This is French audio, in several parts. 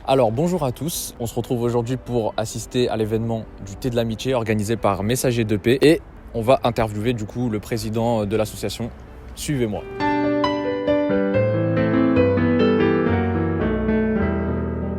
Alors bonjour à tous, on se retrouve aujourd'hui pour assister à l'événement du Thé de l'Amitié organisé par Messager de Paix et on va interviewer du coup le président de l'association. Suivez-moi.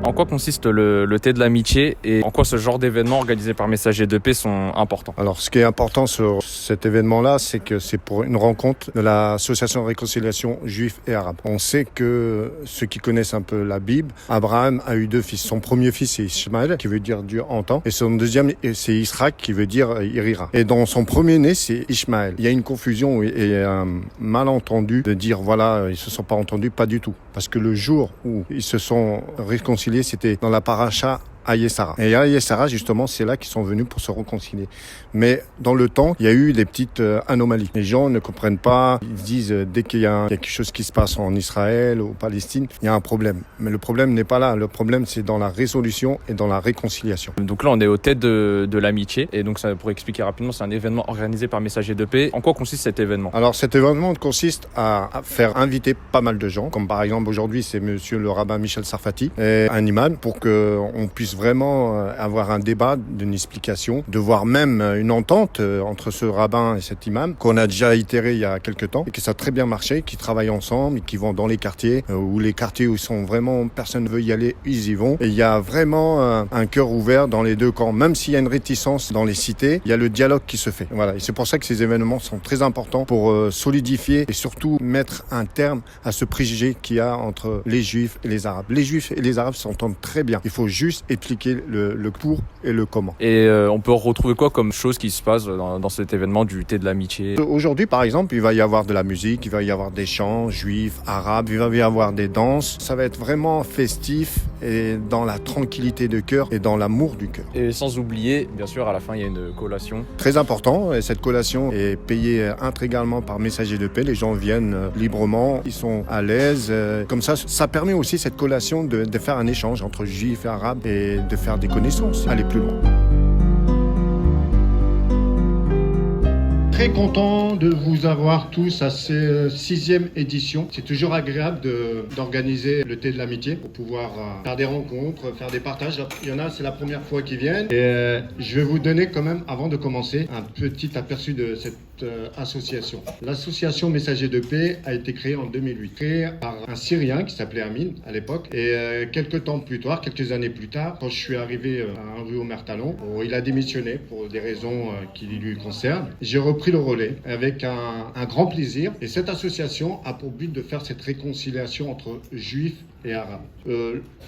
En quoi consiste le Thé de l'Amitié et en quoi ce genre d'événements organisés par Messager de Paix sont importants? Alors, ce qui est important sur cet événement-là, c'est que c'est pour une rencontre de l'association de réconciliation juifs et arabes. On sait que ceux qui connaissent un peu la Bible, Abraham a eu deux fils. Son premier fils, c'est Ishmaël, qui veut dire Dieu entend, et son deuxième, c'est Israël, qui veut dire il rira. Et dans son premier-né, c'est Ishmaël. Il y a une confusion et un malentendu de dire, voilà, ils se sont pas entendus, pas du tout. Parce que le jour où ils se sont réconciliés, c'était dans la paracha Haye Sarah. Et Haye Sarah, justement, c'est là qu'ils sont venus pour se réconcilier. Mais dans le temps, il y a eu des petites anomalies. Les gens ne comprennent pas. Ils disent, dès qu'il y a quelque chose qui se passe en Israël ou Palestine, il y a un problème. Mais le problème n'est pas là. Le problème, c'est dans la résolution et dans la réconciliation. Donc là, on est au Thé de l'Amitié. Et donc, ça, pour expliquer rapidement, c'est un événement organisé par Messager de Paix. En quoi consiste cet événement? Alors, cet événement consiste à faire inviter pas mal de gens. Comme par exemple, aujourd'hui, c'est monsieur le rabbin Michel Sarfati, et un imam, pour qu'on puisse vraiment avoir un débat, d'une explication, de voir même une entente entre ce rabbin et cet imam, qu'on a déjà itéré il y a quelques temps, et que ça a très bien marché, qui travaillent ensemble, et qui vont dans les quartiers, où les quartiers où ils sont vraiment, personne ne veut y aller, ils y vont. Et il y a vraiment un cœur ouvert dans les deux camps. Même s'il y a une réticence dans les cités, il y a le dialogue qui se fait. Voilà. Et c'est pour ça que ces événements sont très importants pour solidifier et surtout mettre un terme à ce préjugé qu'il y a entre les Juifs et les Arabes. Les Juifs et les Arabes s'entendent très bien. Il faut juste expliquer le pour et le comment. Et on peut retrouver quoi comme chose qui se passe dans cet événement du Thé de l'Amitié? Aujourd'hui, par exemple, il va y avoir de la musique, il va y avoir des chants juifs, arabes, il va y avoir des danses. Ça va être vraiment festif et dans la tranquillité de cœur et dans l'amour du cœur. Et sans oublier, bien sûr, à la fin, il y a une collation. Très important, et cette collation est payée intégralement par Messager de Paix. Les gens viennent librement, ils sont à l'aise. Comme ça permet aussi cette collation de faire un échange entre juifs et arabes et de faire des connaissances, aller plus loin. Très content de vous avoir tous à cette 6e édition. C'est toujours agréable d'organiser le Thé de l'Amitié pour pouvoir faire des rencontres, faire des partages. Il y en a, c'est la première fois qu'ils viennent. Et je vais vous donner quand même, avant de commencer, un petit aperçu de cette association. L'association Messager de Paix a été créée en 2008, créée par un Syrien qui s'appelait Amin à l'époque. Et quelques années plus tard, quand je suis arrivé à un rue Omer Talon, il a démissionné pour des raisons qui lui concernent. J'ai repris le relais avec un grand plaisir. Et cette association a pour but de faire cette réconciliation entre juifs et arabes.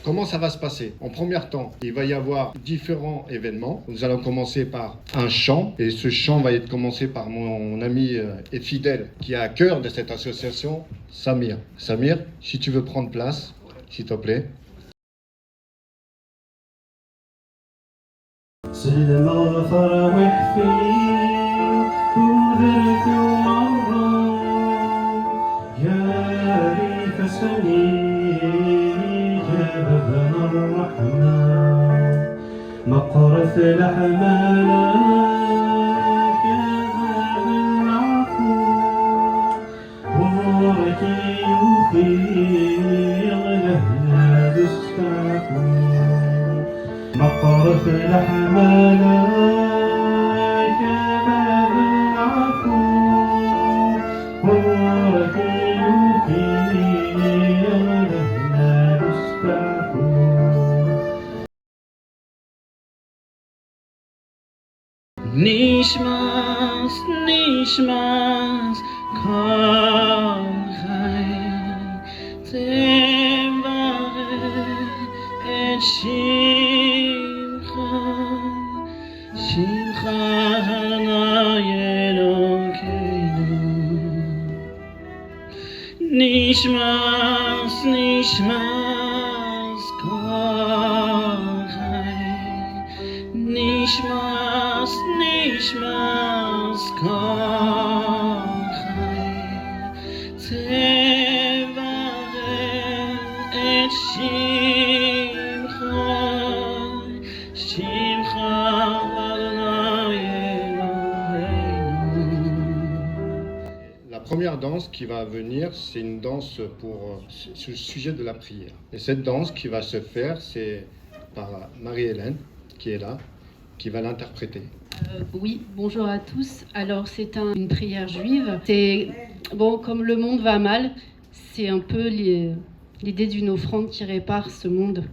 Comment ça va se passer? En premier temps, il va y avoir différents événements. Nous allons commencer par un chant. Et ce chant va être commencé par mon ami et fidèle qui est à cœur de cette association, Samir. Samir, si tu veux prendre place, s'il te plaît. مقرف لحمالك باب العفو هورك يوفي لهنا نستعفو نشمس نشمس کار خیر تباره شیمخا هنای لوکیدو نیشماس نیشماس کارخای نیشماس نیشماس کارخای تباره La première première danse qui va venir, c'est une danse sur le sujet de la prière. Et cette danse qui va se faire, c'est par Marie-Hélène, qui est là, qui va l'interpréter. Oui, bonjour à tous. Alors, c'est une prière juive. C'est, bon, comme le monde va mal, c'est un peu l'idée d'une offrande qui répare ce monde.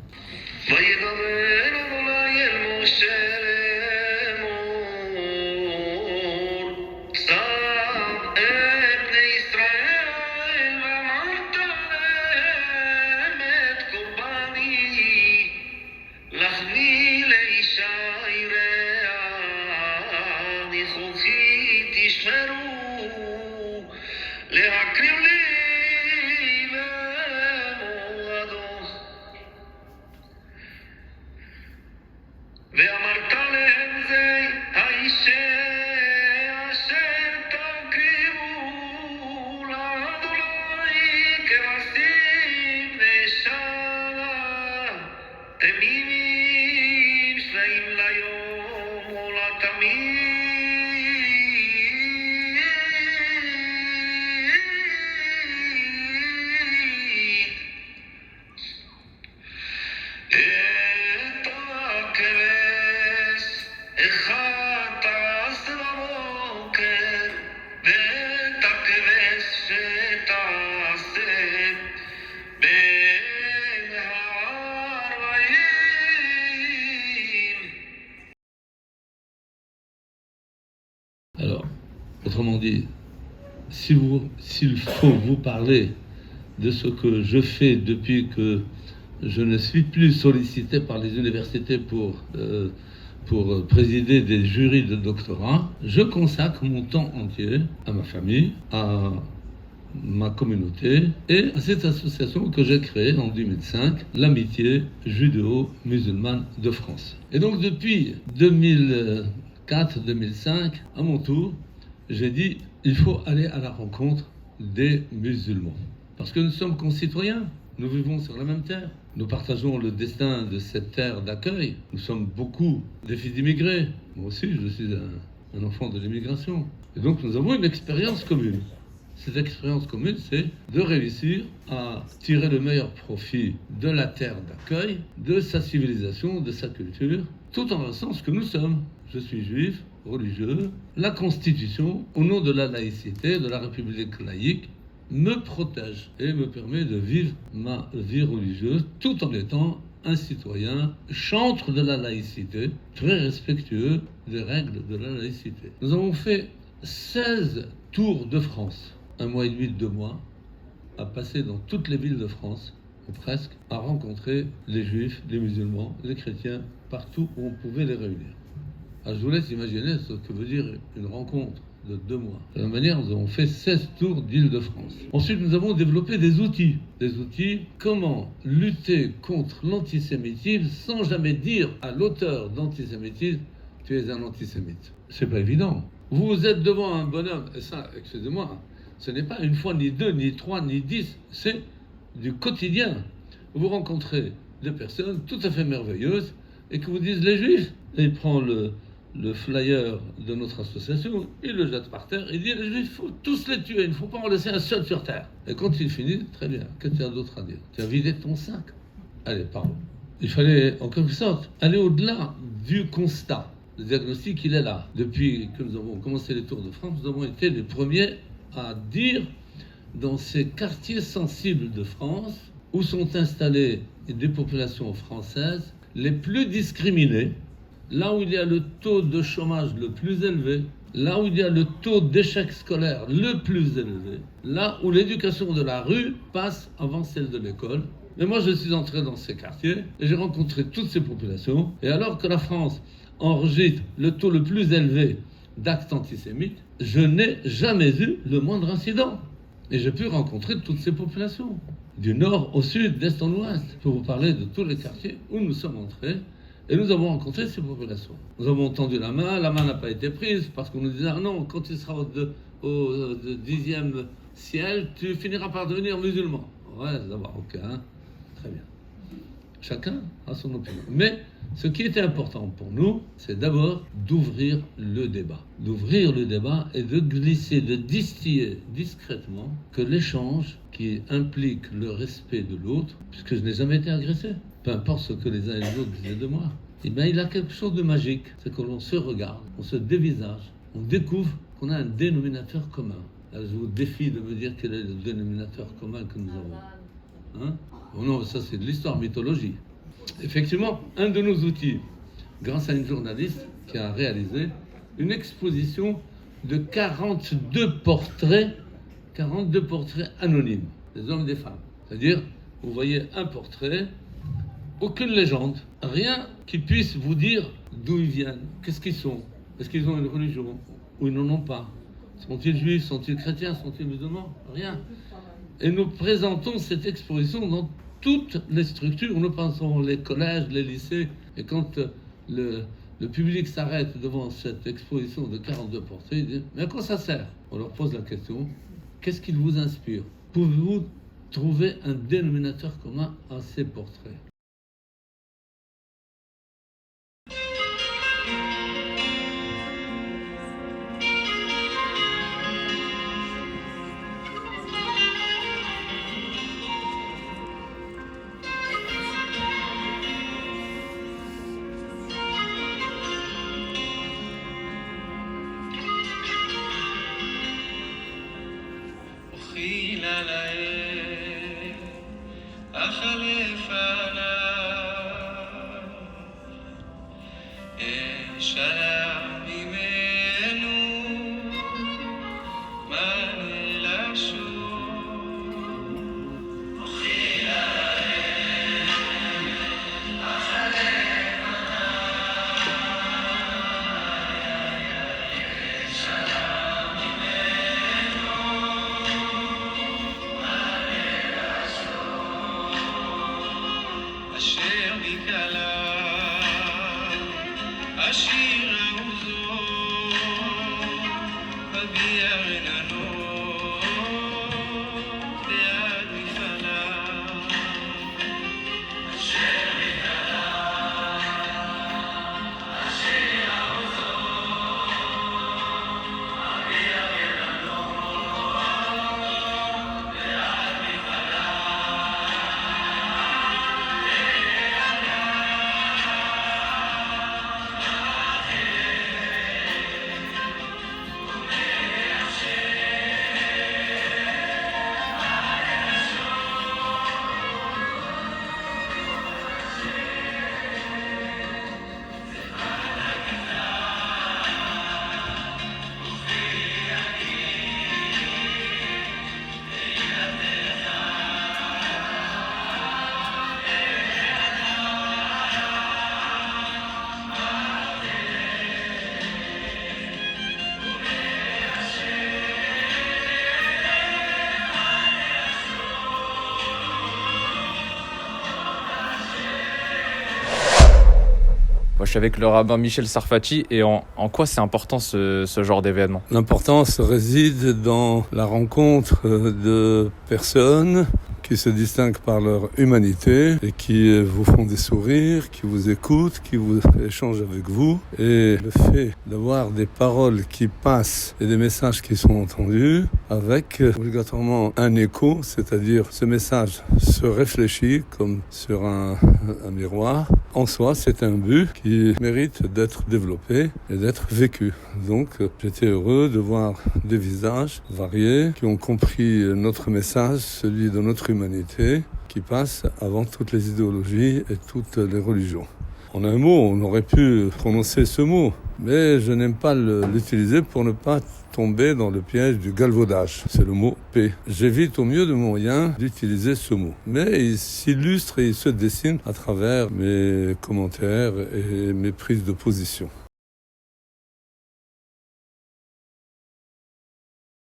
Alors, autrement dit, s'il faut vous parler de ce que je fais depuis que je ne suis plus sollicité par les universités pour présider des jurys de doctorat, je consacre mon temps entier à ma famille, à ma communauté et à cette association que j'ai créée en 2005, l'Amitié judéo-musulmane de France. Et donc depuis 2004-2005, à mon tour, j'ai dit il faut aller à la rencontre des musulmans. Parce que nous sommes concitoyens, nous vivons sur la même terre. Nous partageons le destin de cette terre d'accueil. Nous sommes beaucoup des fils d'immigrés. Moi aussi, je suis un enfant de l'immigration. Et donc nous avons une expérience commune. Cette expérience commune, c'est de réussir à tirer le meilleur profit de la terre d'accueil, de sa civilisation, de sa culture, tout en restant ce que nous sommes. Je suis juif, religieux. La Constitution, au nom de la laïcité, de la République laïque, me protège et me permet de vivre ma vie religieuse tout en étant un citoyen chantre de la laïcité, très respectueux des règles de la laïcité. Nous avons fait 16 tours de France, 1 mois et demi, 2 mois, à passer dans toutes les villes de France, ou presque, à rencontrer les juifs, les musulmans, les chrétiens, partout où on pouvait les réunir. Alors, je vous laisse imaginer ce que veut dire une rencontre de 2 mois. De la manière, nous avons fait 16 tours d'Île-de-France. Ensuite, nous avons développé des outils. Des outils, comment lutter contre l'antisémitisme sans jamais dire à l'auteur d'antisémitisme, tu es un antisémite. C'est pas évident. Vous êtes devant un bonhomme, et ça, excusez-moi, ce n'est pas une fois, ni 2, ni 3, ni 10, c'est du quotidien. Vous rencontrez des personnes tout à fait merveilleuses et que vous disent les juifs. Et il prend le flyer de notre association, il le jette par terre, il dit les juifs, il faut tous les tuer, il ne faut pas en laisser un seul sur terre. Et quand il finit, très bien, qu'est-ce que tu as d'autre à dire? Tu as vidé ton sac. Allez, parlons. Il fallait, en quelque sorte, aller au-delà du constat. Le diagnostic, il est là. Depuis que nous avons commencé les Tours de France, nous avons été les premiers à dire dans ces quartiers sensibles de France où sont installées des populations françaises les plus discriminées, là où il y a le taux de chômage le plus élevé, là où il y a le taux d'échec scolaire le plus élevé, là où l'éducation de la rue passe avant celle de l'école. Mais moi, je suis entré dans ces quartiers et j'ai rencontré toutes ces populations. Et alors que la France enregistre le taux le plus élevé d'actes antisémites, je n'ai jamais eu le moindre incident. Et j'ai pu rencontrer toutes ces populations, du nord au sud, d'est en ouest, pour vous parler de tous les quartiers où nous sommes entrés. Et nous avons rencontré ces populations. Nous avons tendu la main n'a pas été prise parce qu'on nous disait ah non, quand tu seras au 10e ciel, tu finiras par devenir musulman. Ouais, d'abord, ok, hein. Très bien. Chacun a son opinion. Mais Ce qui était important pour nous, c'est d'abord d'ouvrir le débat. D'ouvrir le débat et de glisser, de distiller discrètement que l'échange qui implique le respect de l'autre, puisque je n'ai jamais été agressé, peu importe ce que les uns et les autres disaient de moi, eh bien, il a quelque chose de magique. C'est que l'on se regarde, on se dévisage, on découvre qu'on a un dénominateur commun. Là, je vous défie de me dire quel est le dénominateur commun que nous avons. Oh non, ça c'est de l'histoire mythologie. Effectivement, un de nos outils, grâce à une journaliste qui a réalisé une exposition de 42 portraits anonymes, des hommes et des femmes. C'est-à-dire, vous voyez un portrait, aucune légende, rien qui puisse vous dire d'où ils viennent, qu'est-ce qu'ils sont, est-ce qu'ils ont une religion ou ils n'en ont pas, sont-ils juifs, sont-ils chrétiens, sont-ils musulmans, rien. Et nous présentons cette exposition dans toutes les structures, nous pensons les collèges, les lycées, et quand le public s'arrête devant cette exposition de 42 portraits, il dit « Mais à quoi ça sert ?» On leur pose la question « Qu'est-ce qui vous inspire ? Pouvez-vous trouver un dénominateur commun à ces portraits ?» Moi, je suis avec le rabbin Michel Sarfati et en quoi c'est important ce genre d'événement ? L'importance réside dans la rencontre de personnes qui se distinguent par leur humanité et qui vous font des sourires, qui vous écoutent, qui vous échangent avec vous. Et le fait d'avoir des paroles qui passent et des messages qui sont entendus avec obligatoirement un écho, c'est-à-dire ce message se réfléchit comme sur un miroir. En soi, c'est un but qui mérite d'être développé et d'être vécu. Donc, j'étais heureux de voir des visages variés qui ont compris notre message, celui de notre humanité, qui passe avant toutes les idéologies et toutes les religions. En un mot, on aurait pu prononcer ce mot, mais je n'aime pas l'utiliser pour ne pas tomber dans le piège du galvaudage. C'est le mot paix. J'évite au mieux de mon moyen d'utiliser ce mot. Mais il s'illustre et il se dessine à travers mes commentaires et mes prises de position.